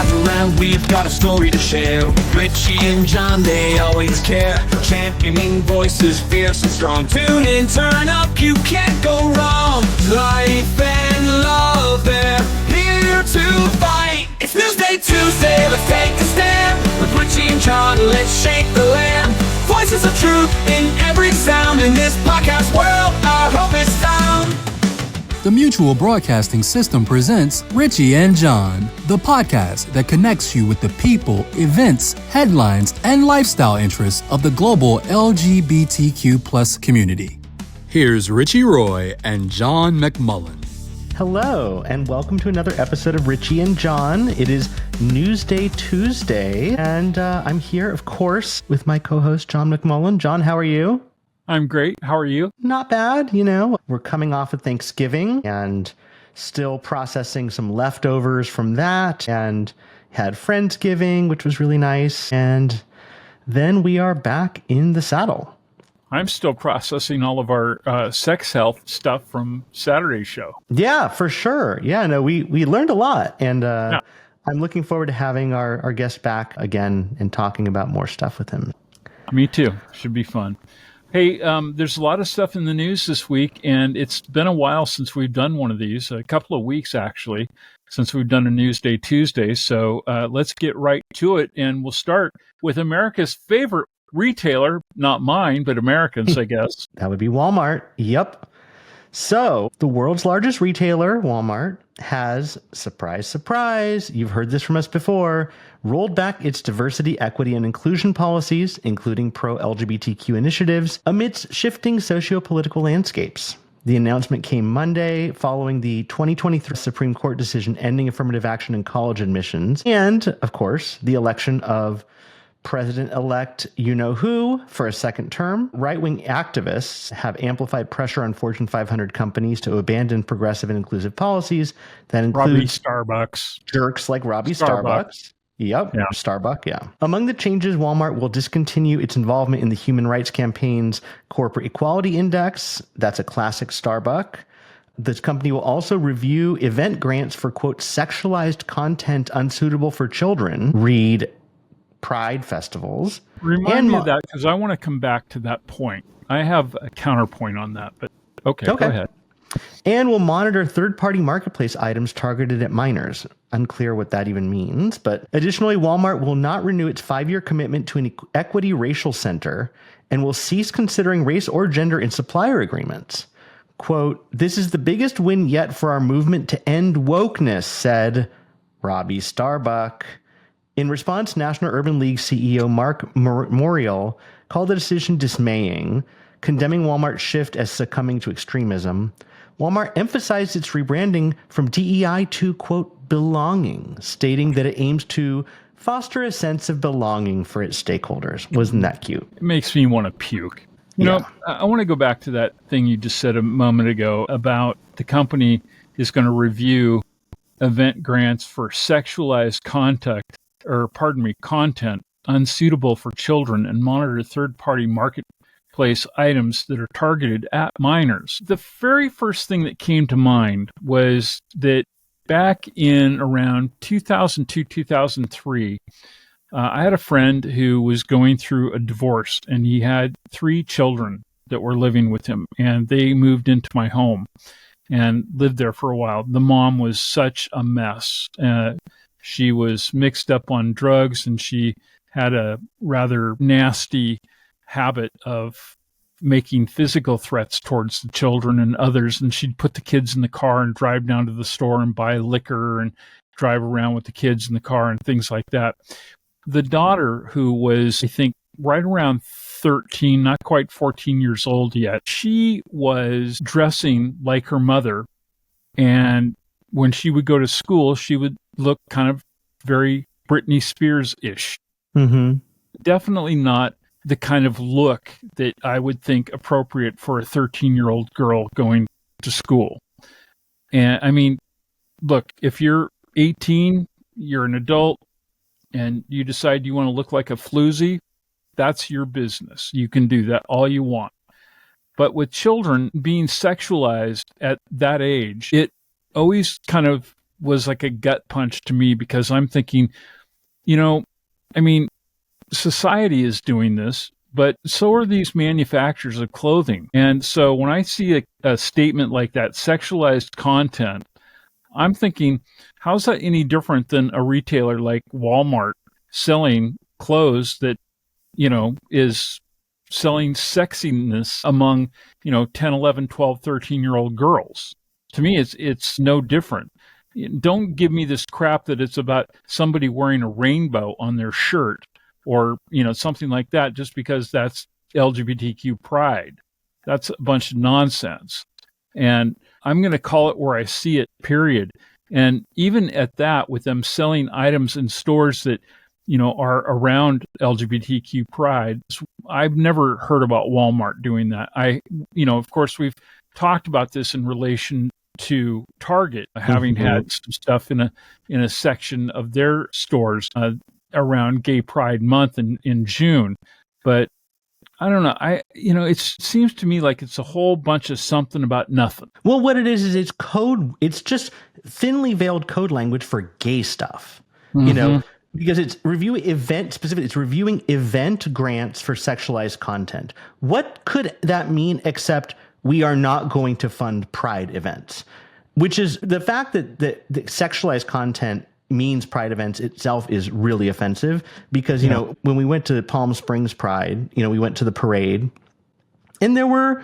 gather round, we've got a story to share. Richie and John, they always care. Championing voices, fierce and strong. Tune in, turn up, you can't go wrong. Life and love, they're here to fight. It's Newsday Tuesday, let's take a stand. With Richie and John, let's shake the land. Voices of truth in every sound. In this podcast world, our hope is found. The Mutual Broadcasting System presents Richie and John, the podcast that connects you with the people, events, headlines, and lifestyle interests of the global LGBTQ+ community. Here's Richie Roy and John McMullen. Hello, and welcome to another episode of Richie and John. It is Newsday Tuesday, and I'm here, of course, with my co-host, John McMullen. John, how are you? I'm great. How are you? Not bad, you know. We're coming off of Thanksgiving and still processing some leftovers from that, and had Friendsgiving, which was really nice, and then we are back in the saddle. I'm still processing all of our sex health stuff from Saturday's show. Yeah, for sure. Yeah, no, we learned a lot, and I'm looking forward to having our guest back again and talking about more stuff with him. Me too. Should be fun. Hey, there's a lot of stuff in the news this week, and it's been a while since we've done one of these, a couple of weeks actually, since we've done a Newsday Tuesday. So let's get right to it, and we'll start with America's favorite retailer, not mine, but Americans, I guess. That would be Walmart. Yep. So the world's largest retailer, Walmart, has, surprise, surprise, you've heard this from us before, rolled back its diversity, equity, and inclusion policies, including pro-LGBTQ initiatives, amidst shifting sociopolitical landscapes. The announcement came Monday following the 2023 Supreme Court decision ending affirmative action in college admissions, and, of course, the election of President-elect you-know-who for a second term. Right-wing activists have amplified pressure on Fortune 500 companies to abandon progressive and inclusive policies that include Robby Starbucks. Jerks like Robby Starbuck. Yep, yeah. Starbuck, yeah. Among the changes, Walmart will discontinue its involvement in the Human Rights Campaign's Corporate Equality Index. That's a classic Starbuck. This company will also review event grants for, quote, sexualized content unsuitable for children. Read Pride festivals. Remind me of that, because I want to come back to that point. I have a counterpoint on that, but okay. Go ahead. And will monitor third-party marketplace items targeted at minors. Unclear what that even means. But additionally, Walmart will not renew its 5-year commitment to an equity racial center and will cease considering race or gender in supplier agreements. Quote, "This is the biggest win yet for our movement to end wokeness," said Robby Starbuck. In response, National Urban League CEO Mark Morial called the decision dismaying, condemning Walmart's shift as succumbing to extremism. Walmart emphasized its rebranding from DEI to, quote, belonging, stating that it aims to foster a sense of belonging for its stakeholders. Wasn't that cute? It makes me want to puke. You know, I want to go back to that thing you just said a moment ago about the company is going to review event grants for sexualized content unsuitable for children and monitor third-party marketplace items that are targeted at minors. The very first thing that came to mind was that back in around 2002, 2003, I had a friend who was going through a divorce, and he had 3 children that were living with him, and they moved into my home and lived there for a while. The mom was such a mess. She was mixed up on drugs, and she had a rather nasty habit of making physical threats towards the children and others. And she'd put the kids in the car and drive down to the store and buy liquor and drive around with the kids in the car and things like that. The daughter, who was, I think, right around 13, not quite 14 years old yet, she was dressing like her mother. And when she would go to school, she would look kind of very Britney Spears-ish. Mm-hmm. Definitely not the kind of look that I would think appropriate for a 13-year-old girl going to school. And I mean, look, if you're 18, you're an adult, and you decide you want to look like a floozy, that's your business. You can do that all you want. But with children being sexualized at that age, it always kind of was like a gut punch to me, because I'm thinking, you know, I mean, society is doing this, but so are these manufacturers of clothing. And so when I see a statement like that, sexualized content, I'm thinking, how's that any different than a retailer like Walmart selling clothes that, is selling sexiness among, 10, 11, 12, 13-year-old girls? To me, it's no different. Don't give me this crap that it's about somebody wearing a rainbow on their shirt or, something like that just because that's LGBTQ pride. That's a bunch of nonsense. And I'm going to call it where I see it, period. And even at that, with them selling items in stores that, are around LGBTQ pride, I've never heard about Walmart doing that. Of course, we've talked about this in relation to Target having had some stuff in a section of their stores around Gay Pride Month in June. But I don't know. It seems to me like it's a whole bunch of something about nothing. Well, what it is it's code. It's just thinly veiled code language for gay stuff, because it's reviewing event specific. It's reviewing event grants for sexualized content. What could that mean except we are not going to fund pride events, which is the fact that the sexualized content means pride events itself is really offensive, because, when we went to Palm Springs Pride, we went to the parade and there were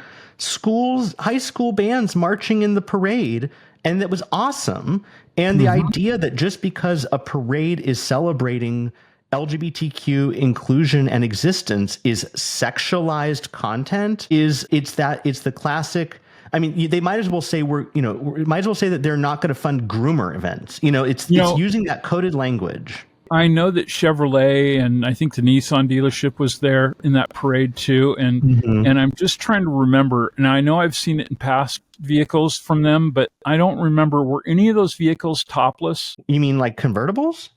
high school bands marching in the parade, and that was awesome. And the idea that just because a parade is celebrating LGBTQ inclusion and existence is sexualized content it's the classic. I mean, they might as well say that they're not going to fund groomer events. It's using that coded language. I know that Chevrolet and I think the Nissan dealership was there in that parade too. And I'm just trying to remember, and I know I've seen it in past vehicles from them, but I don't remember, were any of those vehicles topless? You mean like convertibles?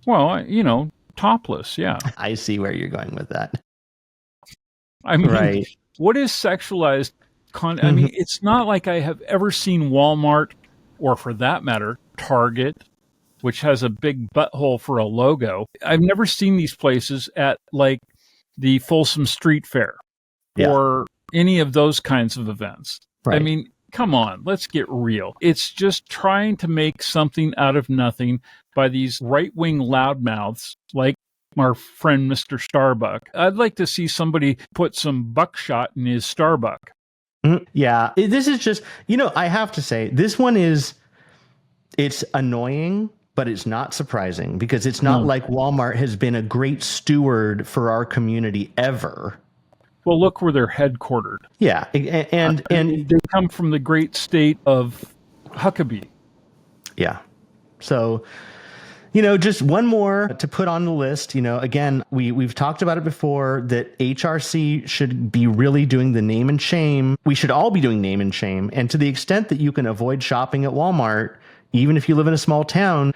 Well, topless, yeah. I see where you're going with that. I mean, right. What is sexualized content? I mean, it's not like I have ever seen Walmart, or for that matter, Target, which has a big butthole for a logo. I've never seen these places at like the Folsom Street Fair or any of those kinds of events. Right. I mean, come on, let's get real. It's just trying to make something out of nothing by these right-wing loudmouths like our friend Mr. Starbuck. I'd like to see somebody put some buckshot in his Starbuck. Yeah, this is just, I have to say, this one it's annoying, but it's not surprising, because it's not like Walmart has been a great steward for our community ever. Well, look where they're headquartered. Yeah, and they come from the great state of Huckabee. Yeah. So, just one more to put on the list. Again, we've talked about it before, that HRC should be really doing the name and shame. We should all be doing name and shame. And to the extent that you can avoid shopping at Walmart, even if you live in a small town,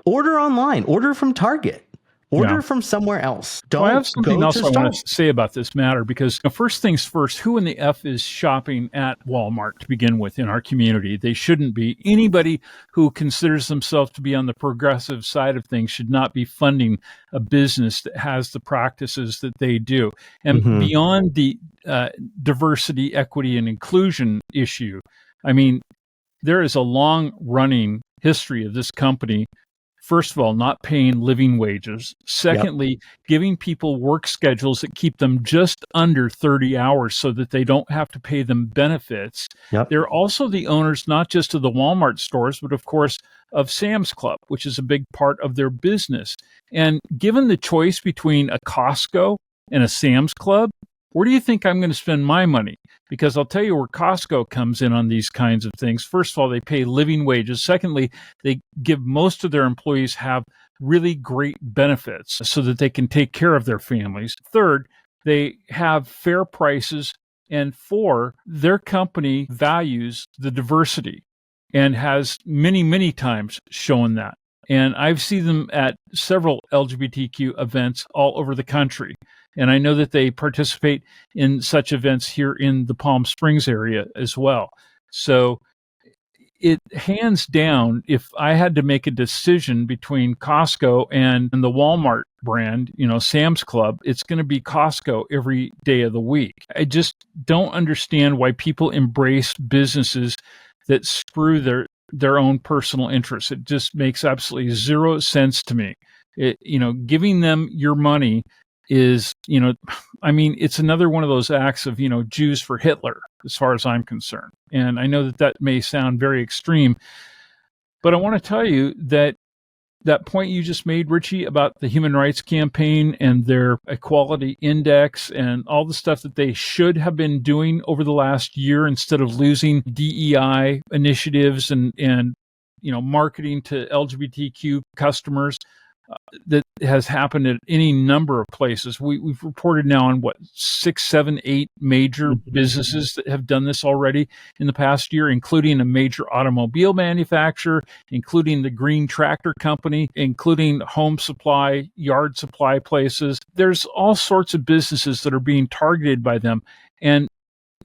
order online, order from Target. Order from somewhere else. I have something else I want to say about this matter, because first things first, who in the F is shopping at Walmart to begin with in our community? They shouldn't be. Anybody who considers themselves to be on the progressive side of things should not be funding a business that has the practices that they do. And beyond the diversity, equity, and inclusion issue, I mean, there is a long-running history of this company, first of all, not paying living wages. Secondly, giving people work schedules that keep them just under 30 hours so that they don't have to pay them benefits. They're also the owners, not just of the Walmart stores, but of course of Sam's Club, which is a big part of their business. And given the choice between a Costco and a Sam's Club, where do you think I'm going to spend my money? Because I'll tell you where Costco comes in on these kinds of things. First of all, they pay living wages. Secondly, they give most of their employees have really great benefits so that they can take care of their families. Third, they have fair prices. And four, their company values the diversity and has many, many times shown that. And I've seen them at several LGBTQ events all over the country. And I know that they participate in such events here in the Palm Springs area as well. So it hands down, if I had to make a decision between Costco and the Walmart brand, Sam's Club, it's going to be Costco every day of the week. I just don't understand why people embrace businesses that screw their own personal interests. It just makes absolutely zero sense to me. Giving them your money is, it's another one of those acts of, Jews for Hitler, as far as I'm concerned. And I know that may sound very extreme, but I want to tell you that point you just made, Richie, about the Human Rights Campaign and their equality index and all the stuff that they should have been doing over the last year instead of losing DEI initiatives and marketing to LGBTQ customers, that has happened at any number of places. We've reported now on 6, 7, 8 major businesses that have done this already in the past year, including a major automobile manufacturer, including the Green Tractor Company, including home supply, yard supply places. There's all sorts of businesses that are being targeted by them. And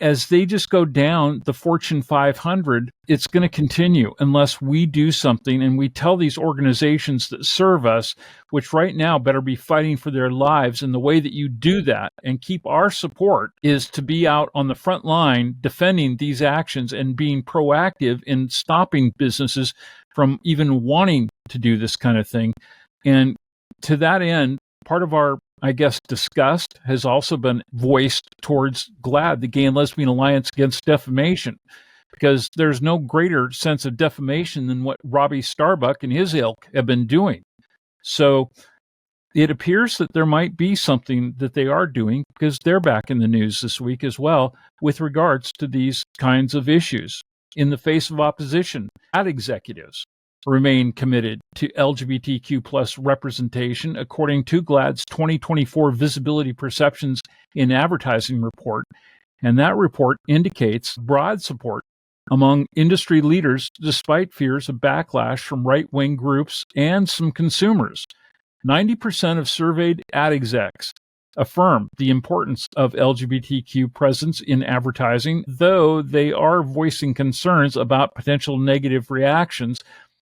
as they just go down the Fortune 500, it's going to continue unless we do something and we tell these organizations that serve us, which right now better be fighting for their lives. And the way that you do that and keep our support is to be out on the front line defending these actions and being proactive in stopping businesses from even wanting to do this kind of thing. And to that end, part of our disgust has also been voiced towards GLAAD, the Gay and Lesbian Alliance Against Defamation, because there's no greater sense of defamation than what Robby Starbuck and his ilk have been doing. So it appears that there might be something that they are doing, because they're back in the news this week as well with regards to these kinds of issues. In the face of opposition, ad executives remain committed to LGBTQ plus representation, according to GLAAD's 2024 Visibility Perceptions in Advertising report. And that report indicates broad support among industry leaders, despite fears of backlash from right-wing groups and some consumers. 90% of surveyed ad execs affirm the importance of LGBTQ presence in advertising, though they are voicing concerns about potential negative reactions.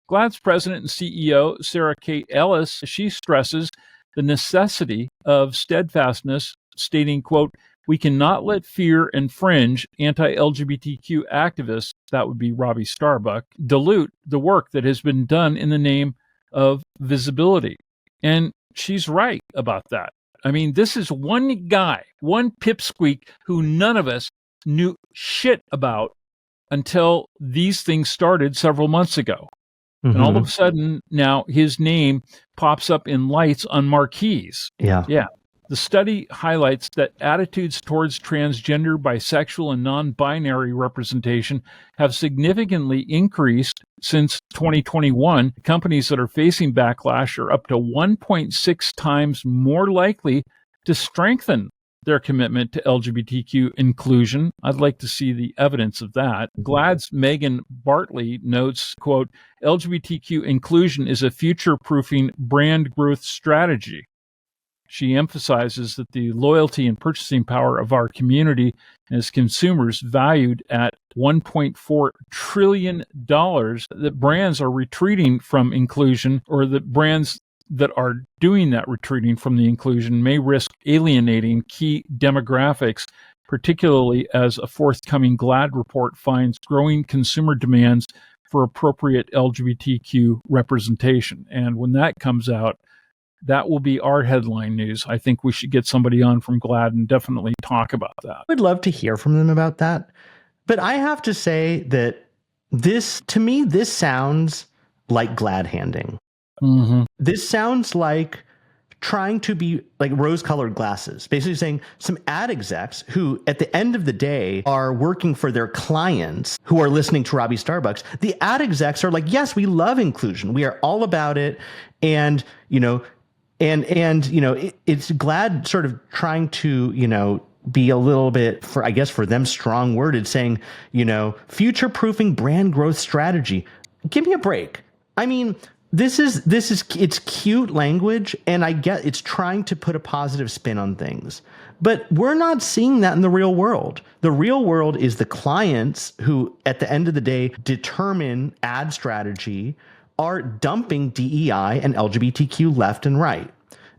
GLAAD's president and CEO, Sarah Kate Ellis, she stresses the necessity of steadfastness, stating, quote, "We cannot let fear and fringe anti-LGBTQ activists," that would be Robby Starbuck, "dilute the work that has been done in the name of visibility." And she's right about that. I mean, this is one guy, one pipsqueak who none of us knew shit about until these things started several months ago. And all of a sudden, now his name pops up in lights on marquees. Yeah. The study highlights that attitudes towards transgender, bisexual, and non-binary representation have significantly increased since 2021. Companies that are facing backlash are up to 1.6 times more likely to strengthen their commitment to LGBTQ inclusion. I'd like to see the evidence of that. GLAAD's Megan Bartley notes, quote, "LGBTQ inclusion is a future-proofing brand growth strategy." She emphasizes that the loyalty and purchasing power of our community as consumers, valued at $1.4 trillion, that brands are retreating from inclusion, or that brands that are doing that retreating from the inclusion may risk alienating key demographics, particularly as a forthcoming GLAAD report finds growing consumer demands for appropriate LGBTQ representation. And when that comes out, that will be our headline news. I think we should get somebody on from GLAAD and definitely talk about that. I would love to hear from them about that. But I have to say that to me, this sounds like GLAAD handing. Mm-hmm. This sounds like trying to be like rose-colored glasses, basically saying some ad execs who, at the end of the day, are working for their clients who are listening to Robby Starbucks. The ad execs are like, yes, we love inclusion. We are all about it. And, it's GLAAD sort of trying to, be a little bit, for them, strong-worded, saying, future-proofing brand growth strategy. Give me a break. I mean, it's cute language, and I get it's trying to put a positive spin on things, but we're not seeing that in the real world. The real world is the clients who, at the end of the day, determine ad strategy are dumping DEI and LGBTQ left and right.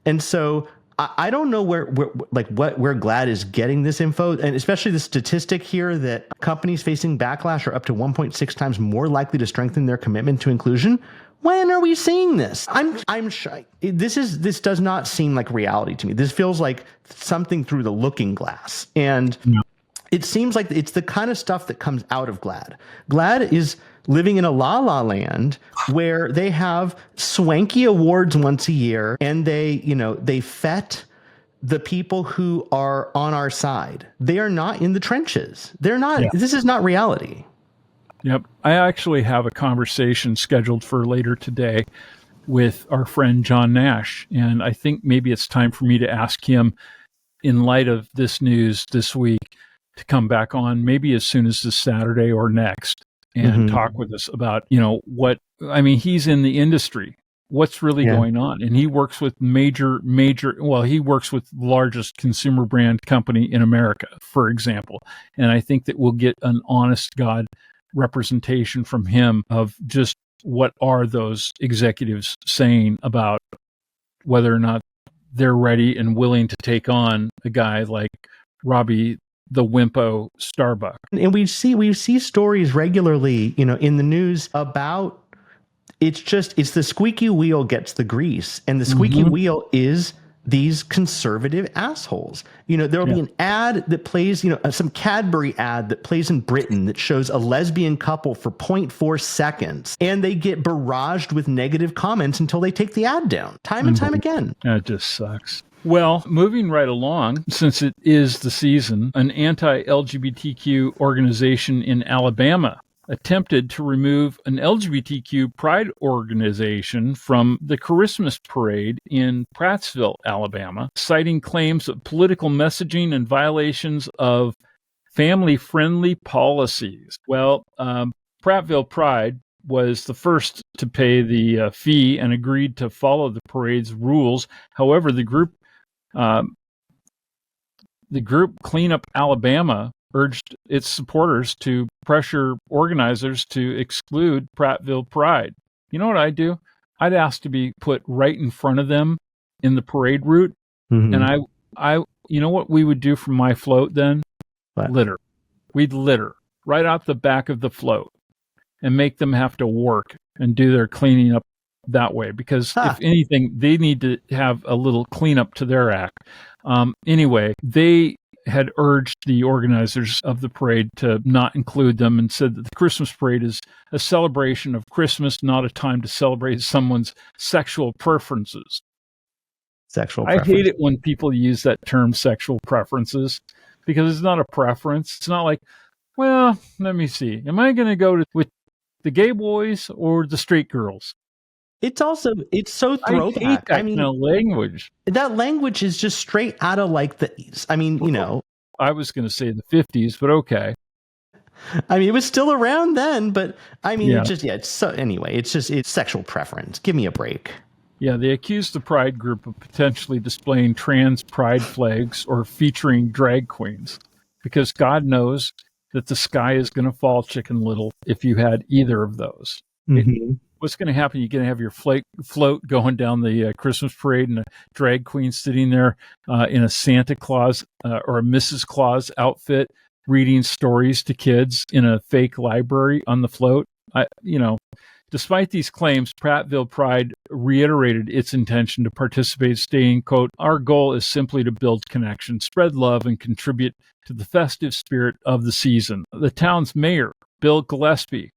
And so I don't know where GLAAD is getting this info, and especially the statistic here that companies facing backlash are up to 1.6 times more likely to strengthen their commitment to inclusion. When are we seeing this? I'm shy. This does not seem like reality to me. This feels like something through the looking glass, and it seems like it's the kind of stuff that comes out of GLAAD. GLAAD is living in a la land where they have swanky awards once a year, and they fet the people who are on our side. They are not in the trenches. They're not. Yeah. This is not reality. Yep. I actually have a conversation scheduled for later today with our friend John Nash, and I think maybe it's time for me to ask him, in light of this news this week, to come back on maybe as soon as this Saturday or next and talk with us about, he's in the industry. What's really going on? And he works with he works with the largest consumer brand company in America, for example. And I think that we'll get an honest God representation from him of just what are those executives saying about whether or not they're ready and willing to take on a guy like Robby the Wimpo Starbuck. And we see stories regularly, in the news about it's the squeaky wheel gets the grease, and the squeaky wheel is these conservative assholes. There'll be an ad that plays, some Cadbury ad that plays in Britain that shows a lesbian couple for 0.4 seconds, and they get barraged with negative comments until they take the ad down time and time again. That just sucks. Well, moving right along, since it is the season, an anti-LGBTQ organization in Alabama attempted to remove an LGBTQ pride organization from the Christmas parade in Prattville, Alabama, citing claims of political messaging and violations of family-friendly policies. Well, Prattville Pride was the first to pay the fee and agreed to follow the parade's rules. However, the group Clean Up Alabama urged its supporters to pressure organizers to exclude Prattville Pride. You know what I'd do? I'd ask to be put right in front of them in the parade route, and I you know what we would do from my float then? What? Litter. We'd litter right out the back of the float and make them have to work and do their cleaning up that way, because if anything, they need to have a little cleanup to their act. Anyway, they had urged the organizers of the parade to not include them and said that the Christmas parade is a celebration I not a time to celebrate someone's sexual preferences. I hate it when people use that term sexual preferences, because it's not a preference. It's not like, well, let me see. Am I going to go with the gay boys or the straight girls? It's so throwback. I hate that kind of language. That language is just straight out of I was going to say the 50s, but okay. It was still around then, but it's sexual preference. Give me a break. Yeah, they accused the Pride group of potentially displaying trans pride flags or featuring drag queens, because God knows that the sky is going to fall, Chicken Little, if you had either of those. What's going to happen? You're going to have your float going down the Christmas parade and a drag queen sitting there in a Santa Claus or a Mrs. Claus outfit, reading stories to kids in a fake library on the float. Despite these claims, Prattville Pride reiterated its intention to participate, stating, quote, "Our goal is simply to build connection, spread love, and contribute to the festive spirit of the season." The town's mayor, Bill Gillespie,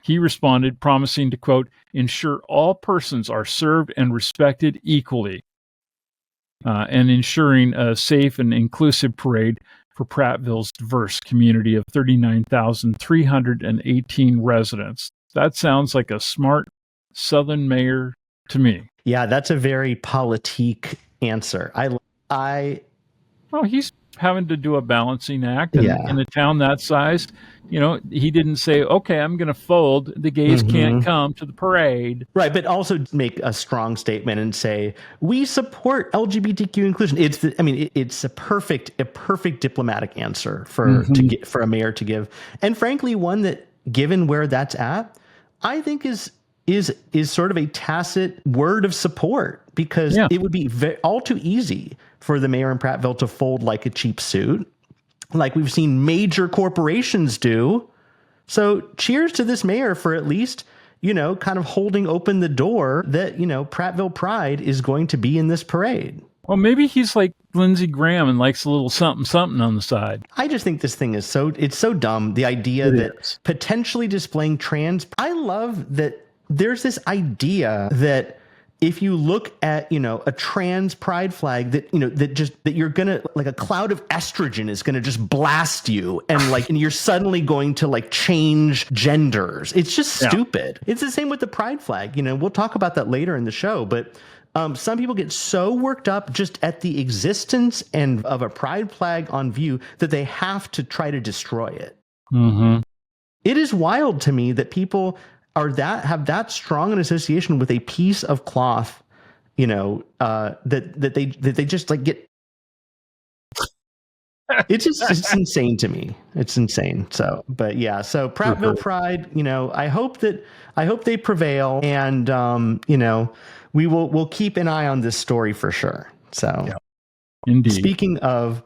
he responded, promising to, quote, "ensure all persons are served and respected equally," and ensuring a safe and inclusive parade for Prattville's diverse community of 39,318 residents. That sounds like a smart Southern mayor to me. Yeah, that's a very politique answer. having to do a balancing act. And Yeah. in a town that size, he didn't say, okay, I'm going to fold. The gays can't come to the parade. Right, but also make a strong statement and say we support LGBTQ inclusion. It's a perfect diplomatic answer for a mayor to give, and frankly, one that, given where that's at, I think is sort of a tacit word of support, because it would be all too easy for the mayor in Prattville to fold like a cheap suit, like we've seen major corporations do. So cheers to this mayor for at least, kind of holding open the door that, Prattville Pride is going to be in this parade. Well, maybe he's like Lindsey Graham and likes a little something, something on the side. I just think this thing is so dumb. The idea that potentially displaying I love that there's this idea that if you look at, a trans pride flag, that, that you're going to, like, a cloud of estrogen is going to just blast you, and and you're suddenly going to change genders. It's just stupid. It's the same with the pride flag. We'll talk about that later in the show, but some people get so worked up just at the existence of a pride flag on view that they have to try to destroy it. Mm-hmm. It is wild to me that people have that strong an association with a piece of cloth, that they just get. It's insane to me. It's insane. So, but yeah. So Prattville Pride, I hope they prevail, and we'll keep an eye on this story for sure. So, indeed. Speaking of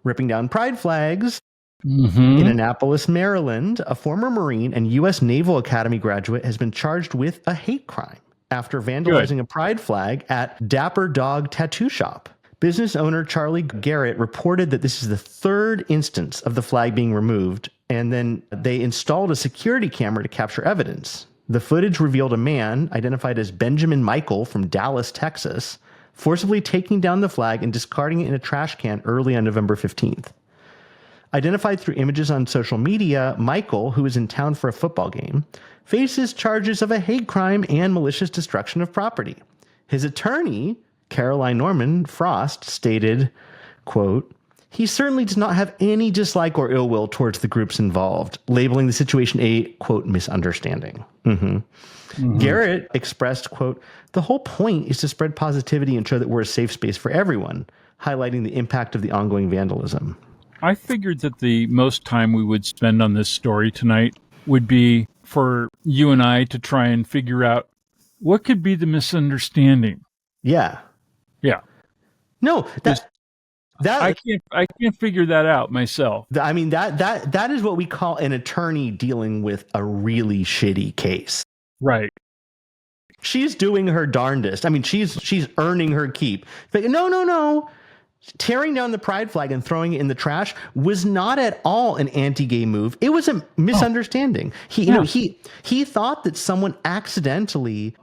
ripping down pride flags. In Annapolis, Maryland, a former Marine and U.S. Naval Academy graduate has been charged with a hate crime after vandalizing a pride flag at Dapper Dog Tattoo Shop. Business owner Charlie Garrett reported that this is the third instance of the flag being removed, and then they installed a security camera to capture evidence. The footage revealed a man, identified as Benjamin Michael from Dallas, Texas, forcibly taking down the flag and discarding it in a trash can early on November 15th. Identified through images on social media, Michael, who is in town for a football game, faces charges of a hate crime and malicious destruction of property. His attorney, Caroline Norman Frost, stated, quote, "He certainly does not have any dislike or ill will towards the groups involved," labeling the situation a, quote, misunderstanding. Garrett expressed, quote, "The whole point is to spread positivity and show that we're a safe space for everyone," highlighting the impact of the ongoing vandalism. I figured that the most time we would spend on this story tonight would be for you and I to try and figure out what could be the misunderstanding. Yeah. No, I can't figure that out myself. I mean, that is what we call an attorney dealing with a really shitty case. Right. She's doing her darndest. I mean, she's earning her keep. But no. Tearing down the pride flag and throwing it in the trash was not at all an anti-gay move. It was a misunderstanding. He thought that someone accidentally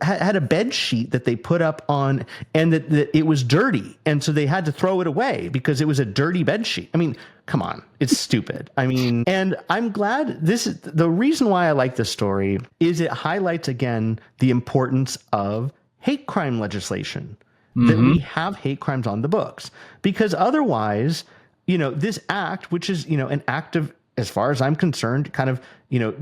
had a bed sheet that they put up on, and that it was dirty, and so they had to throw it away because it was a dirty bed sheet. I mean, come on, it's stupid. I mean, and I'm glad the reason why I like this story is it highlights again the importance of hate crime legislation. That we have hate crimes on the books, because otherwise, this act, which is, an act of, as far as I'm concerned, kind of,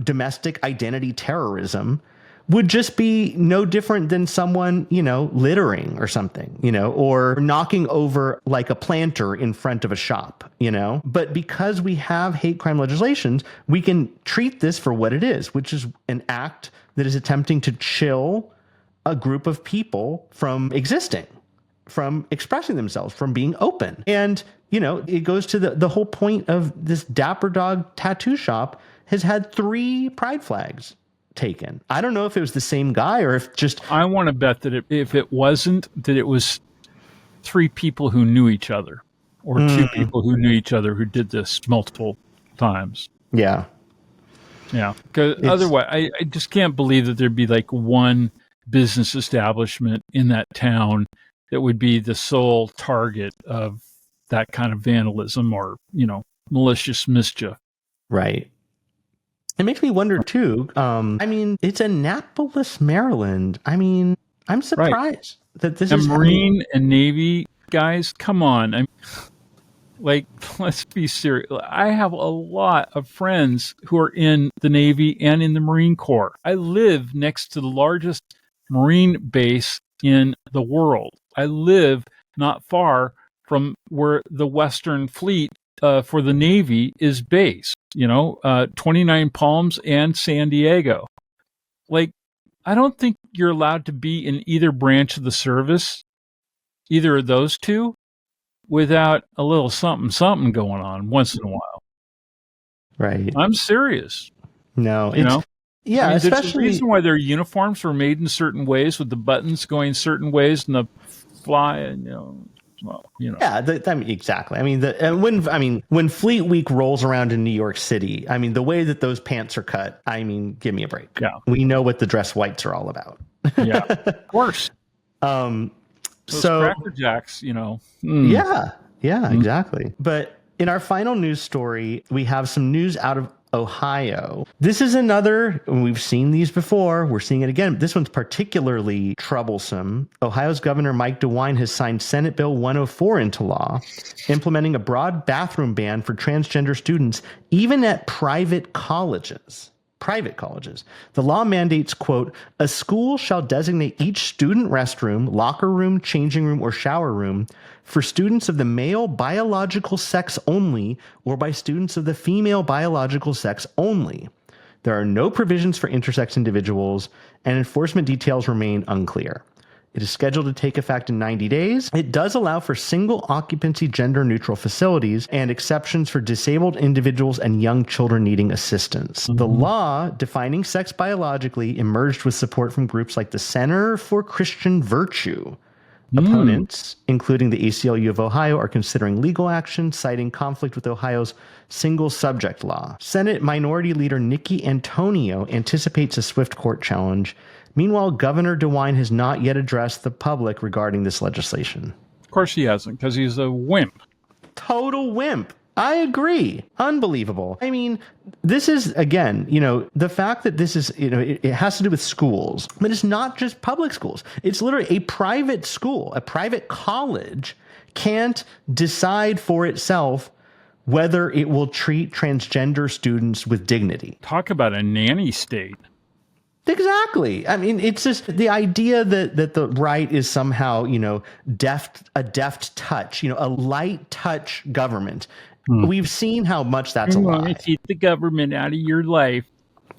domestic identity terrorism, would just be no different than someone, littering or something, or knocking over like a planter in front of a shop, But because we have hate crime legislations, we can treat this for what it is, which is an act that is attempting to chill a group of people from existing, from expressing themselves, from being open. And, it goes to the whole point of this Dapper Dog tattoo shop has had 3 pride flags taken. I don't know if it was the same guy or if just... I want to bet that if it wasn't, that it was 3 people who knew each other, or 2 people who knew each other who did this multiple times. Yeah. Yeah. Because otherwise, I just can't believe that there'd be like one business establishment in that town that would be the sole target of that kind of vandalism or, malicious mischief. Right. It makes me wonder too. It's Annapolis, Maryland. I mean, I'm surprised that this is Marine and Navy guys. Come on. Like, let's be serious. I have a lot of friends who are in the Navy and in the Marine Corps. I live next to the largest Marine base in the world. I live not far from where the Western Fleet for the Navy is based, 29 Palms and San Diego. Like, I don't think you're allowed to be in either branch of the service, either of those two, without a little something going on once in a while. Right. I'm serious. No, Yeah, I mean, especially there's a reason why their uniforms were made in certain ways with the buttons going certain ways and the fly, Yeah, exactly. I mean, when Fleet Week rolls around in New York City, I mean, the way that those pants are cut, I mean, give me a break. Yeah, we know what the dress whites are all about. Yeah, of course. Those Cracker Jacks, Yeah, exactly. But in our final news story, we have some news out of Ohio. This is another, we've seen these before, we're seeing it again. This one's particularly troublesome. Ohio's Governor Mike DeWine has signed Senate Bill 104 into law, implementing a broad bathroom ban for transgender students, even at private colleges. The law mandates, quote, a school shall designate each student restroom, locker room, changing room, or shower room for students of the male biological sex only or by students of the female biological sex only. There are no provisions for intersex individuals, and enforcement details remain unclear. It is scheduled to take effect in 90 days. It does allow for single occupancy gender neutral facilities and exceptions for disabled individuals and young children needing assistance. The law defining sex biologically emerged with support from groups like the Center for Christian Virtue. Opponents, including the ACLU of Ohio, are considering legal action, citing conflict with Ohio's single subject law. Senate Minority Leader Nikki Antonio anticipates a swift court challenge. Meanwhile, Governor DeWine has not yet addressed the public regarding this legislation. Of course he hasn't, because he's a wimp. Total wimp. I agree. Unbelievable. I mean, this is, again, the fact that this is, it has to do with schools, but it's not just public schools. It's literally a private school, a private college can't decide for itself whether it will treat transgender students with dignity. Talk about a nanny state. Exactly. I mean, it's just the idea that the right is somehow, a deft touch, a light touch government. We've seen how much that's a lie. You want to keep the government out of your life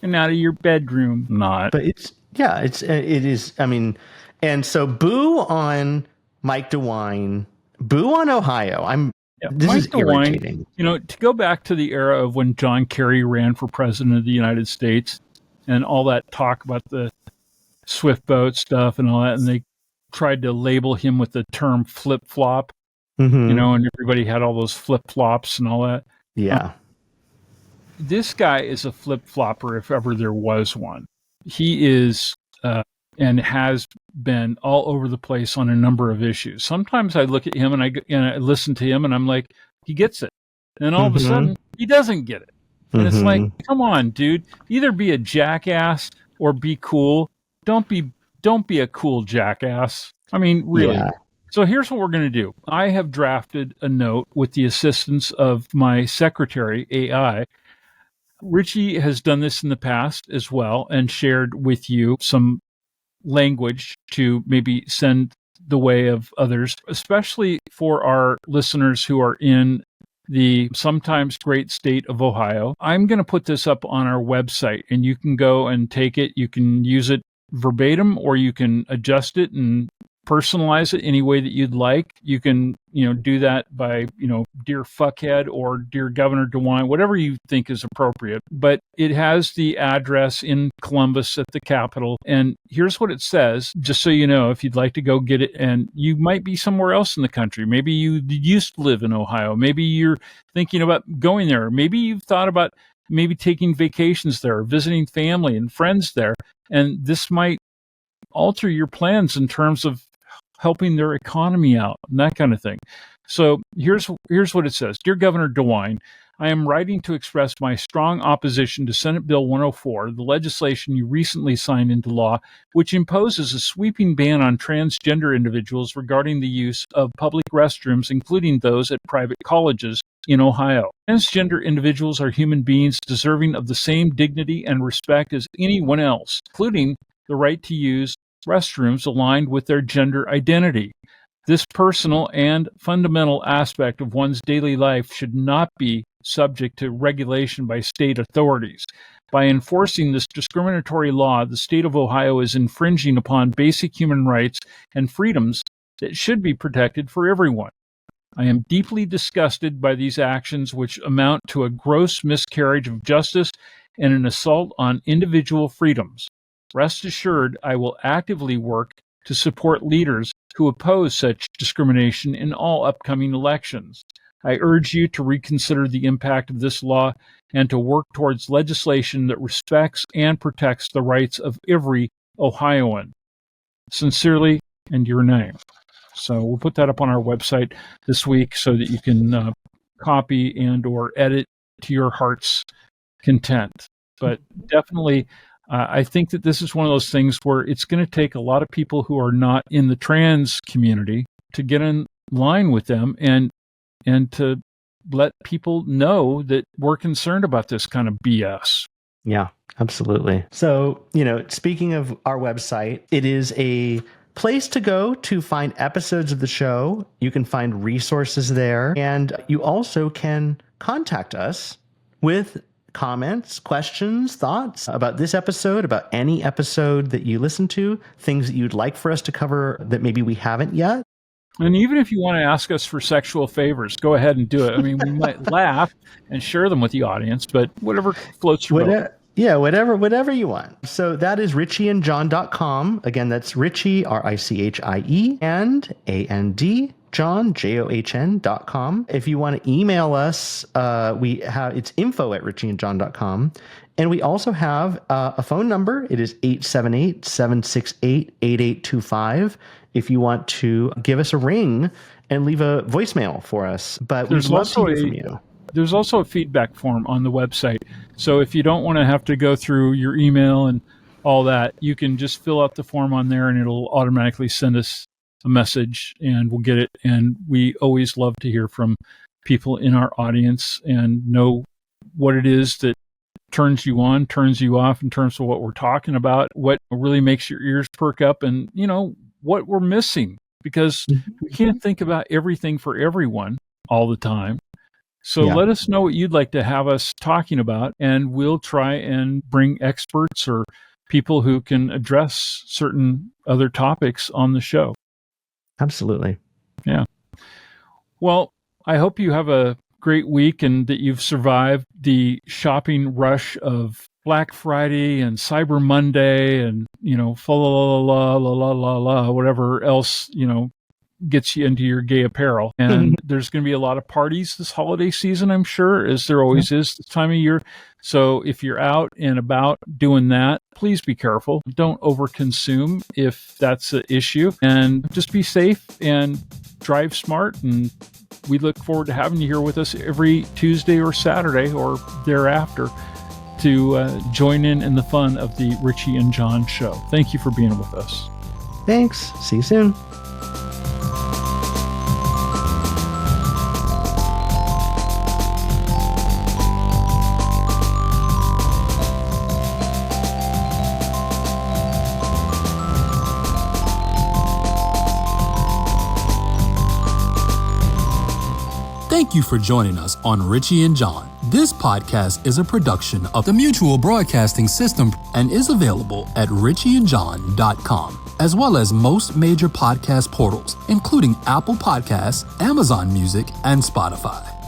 and out of your bedroom. Not. But it is. I mean, and so boo on Mike DeWine, boo on Ohio. This Mike is DeWine, irritating. To go back to the era of when John Kerry ran for president of the United States and all that talk about the Swift boat stuff and all that, and they tried to label him with the term flip-flop. And everybody had all those flip-flops and all that. Yeah. This guy is a flip-flopper if ever there was one. He is and has been all over the place on a number of issues. Sometimes I look at him and I listen to him and I'm like, he gets it. And then all of a sudden, he doesn't get it. And it's like, come on, dude. Either be a jackass or be cool. Don't be a cool jackass. I mean, really. Yeah. So here's what we're going to do. I have drafted a note with the assistance of my secretary, AI. Richie has done this in the past as well and shared with you some language to maybe send the way of others, especially for our listeners who are in the sometimes great state of Ohio. I'm going to put this up on our website, and you can go and take it. You can use it verbatim, or you can adjust it and personalize it any way that you'd like. You can, do that by, dear fuckhead or dear Governor DeWine, whatever you think is appropriate. But it has the address in Columbus at the Capitol. And here's what it says, just so you know, if you'd like to go get it. And you might be somewhere else in the country. Maybe you used to live in Ohio. Maybe you're thinking about going there. Maybe you've thought about maybe taking vacations there, or visiting family and friends there. And this might alter your plans in terms of helping their economy out and that kind of thing. So here's what it says. Dear Governor DeWine, I am writing to express my strong opposition to Senate Bill 104, the legislation you recently signed into law, which imposes a sweeping ban on transgender individuals regarding the use of public restrooms, including those at private colleges in Ohio. Transgender individuals are human beings deserving of the same dignity and respect as anyone else, including the right to use restrooms aligned with their gender identity. This personal and fundamental aspect of one's daily life should not be subject to regulation by state authorities. By enforcing this discriminatory law, the state of Ohio is infringing upon basic human rights and freedoms that should be protected for everyone. I am deeply disgusted by these actions, which amount to a gross miscarriage of justice and an assault on individual freedoms. Rest assured, I will actively work to support leaders who oppose such discrimination in all upcoming elections. I urge you to reconsider the impact of this law and to work towards legislation that respects and protects the rights of every Ohioan. Sincerely, and your name. So we'll put that up on our website this week so that you can copy and or edit to your heart's content. But definitely, I think that this is one of those things where it's going to take a lot of people who are not in the trans community to get in line with them and to let people know that we're concerned about this kind of BS. Yeah, absolutely. So, speaking of our website, it is a place to go to find episodes of the show. You can find resources there, and you also can contact us with comments, questions, thoughts about this episode, about any episode that you listen to, things that you'd like for us to cover that maybe we haven't yet. And even if you want to ask us for sexual favors, go ahead and do it. I mean, we might laugh and share them with the audience, but whatever floats your boat. Yeah, whatever you want. So that is richieandjohn.com. Again, that's Richie, RICHIE, and AND, John, JOHN.com. If you want to email us, it's info@richieandjohn.com. And we also have a phone number. It is 878-768-8825 if you want to give us a ring and leave a voicemail for us. But we'd love to hear from you. There's also a feedback form on the website. So if you don't want to have to go through your email and all that, you can just fill out the form on there and it'll automatically send us a message and we'll get it. And we always love to hear from people in our audience and know what it is that turns you on, turns you off in terms of what we're talking about, what really makes your ears perk up, and, what we're missing, because we can't think about everything for everyone all the time. So let us know what you'd like to have us talking about, and we'll try and bring experts or people who can address certain other topics on the show. Absolutely. Yeah. Well, I hope you have a great week and that you've survived the shopping rush of Black Friday and Cyber Monday and, whatever else, gets you into your gay apparel. And there's going to be a lot of parties this holiday season, I'm sure, as there always is this time of year. So if you're out and about doing that, please be careful. Don't overconsume if that's an issue, and just be safe and drive smart. And we look forward to having you here with us every Tuesday or Saturday or thereafter to join in the fun of the Richie and John show. Thank you for being with us. Thanks. See you soon. Thank you for joining us on Richie and John. This podcast is a production of the Mutual Broadcasting System and is available at richieandjohn.com, as well as most major podcast portals, including Apple Podcasts, Amazon Music, and Spotify.